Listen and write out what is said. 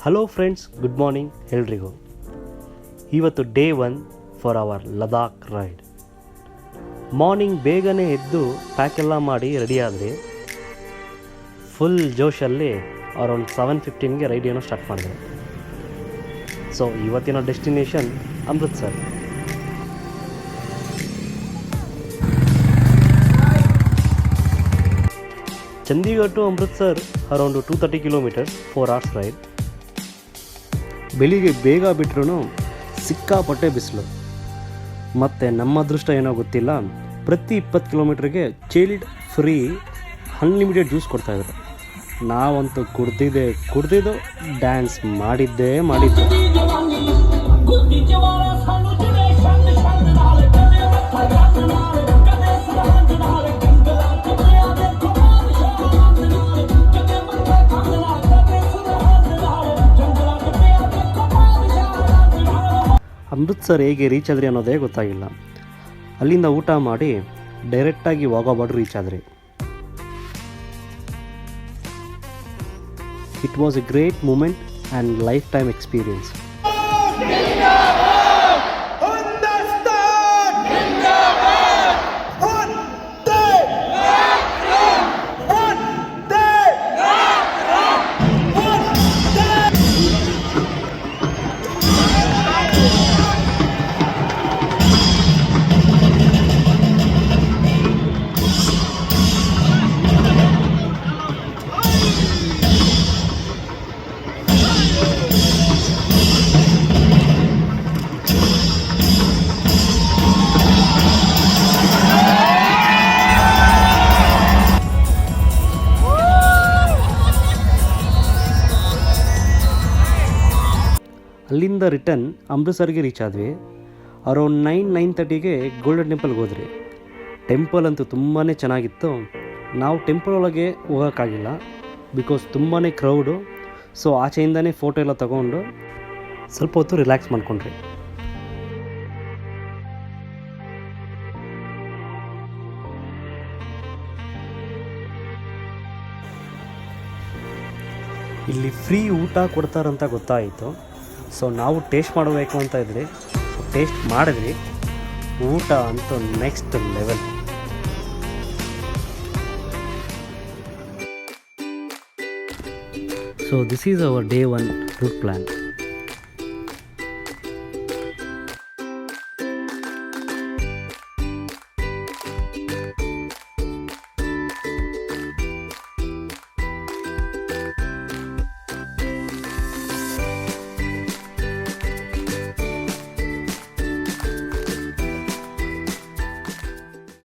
Hello friends, good morning ಎಲ್ರಿಗೂ. ಇವತ್ತು day 1 for our Ladakh ride. Morning ಬೇಗನೆ ಎದ್ದು ಪ್ಯಾಕೆಲ್ಲ ಮಾಡಿ ರೆಡಿ ಆದರೆ ಫುಲ್ ಜೋಶಲ್ಲಿ ಅರೌಂಡ್ 7:15ಗೆ ರೈಡ್ ಏನೋ ಸ್ಟಾರ್ಟ್ ಮಾಡಿದೆ. ಸೊ ಇವತ್ತಿನ destination Amritsar. Chandigarh to Amritsar around 230 kilometres, 4 hours ride. ಬೆಳಿಗ್ಗೆ ಬೇಗ ಬಿಟ್ರೂ ಸಿಕ್ಕಾಪಟ್ಟೆ ಬಿಸಿಲು. ಮತ್ತು ನಮ್ಮ ಅದೃಷ್ಟ ಏನೋ ಗೊತ್ತಿಲ್ಲ, ಪ್ರತಿ 20 ಕಿಲೋಮೀಟ್ರಿಗೆ ಚಿಲ್ಡ್ ಫ್ರೀ ಅನ್ಲಿಮಿಟೆಡ್ ಜ್ಯೂಸ್ ಕೊಡ್ತಾಯಿದ್ರು. ನಾವಂತೂ ಕುಡ್ದಿದ್ದು ಡ್ಯಾನ್ಸ್ ಮಾಡಿದ್ದೇ. ಅಮೃತ್ಸರ್ ಹೇಗೆ ರೀಚ್ ಆದ್ರಿ ಅನ್ನೋದೇ ಗೊತ್ತಾಗಿಲ್ಲ. ಅಲ್ಲಿಂದ ಊಟ ಮಾಡಿ ಡೈರೆಕ್ಟಾಗಿ ವಾಘಾ ಬಾರ್ಡರ್ ರೀಚ್ ಆದ್ರಿ. It was a great moment and life time experience. ಅಲ್ಲಿಂದ ರಿಟರ್ನ್ ಅಮೃತ್ಸರ್ಗೆ ರೀಚ್ ಆದ್ವಿ. ಅರೌಂಡ್ 9:30ಗೆ ಗೋಲ್ಡನ್ ಟೆಂಪಲ್ಗೆ ಹೋದ್ರಿ. ಟೆಂಪಲ್ ಅಂತೂ ತುಂಬಾ ಚೆನ್ನಾಗಿತ್ತು. ನಾವು ಟೆಂಪಲ್ ಒಳಗೆ ಹೋಗೋಕ್ಕಾಗಿಲ್ಲ, ಬಿಕಾಸ್ ತುಂಬಾ ಕ್ರೌಡು. ಸೊ ಆಚೆಯಿಂದನೇ ಫೋಟೋ ಎಲ್ಲ ತಗೊಂಡು ಸ್ವಲ್ಪ ಹೊತ್ತು ರಿಲ್ಯಾಕ್ಸ್ ಮಾಡ್ಕೊಂಡ್ರಿ. ಇಲ್ಲಿ ಫ್ರೀ ಊಟ ಕೊಡ್ತಾರಂತ ಗೊತ್ತಾಯಿತು. ಸೊ ನಾವು ಟೇಸ್ಟ್ ಮಾಡಬೇಕು ಅಂತ ಇದ್ರಿ. ಟೇಸ್ಟ್ ಮಾಡಿದ್ವಿ. ಊಟ ಅಂತೂ next level. So this is our day 1 route plan.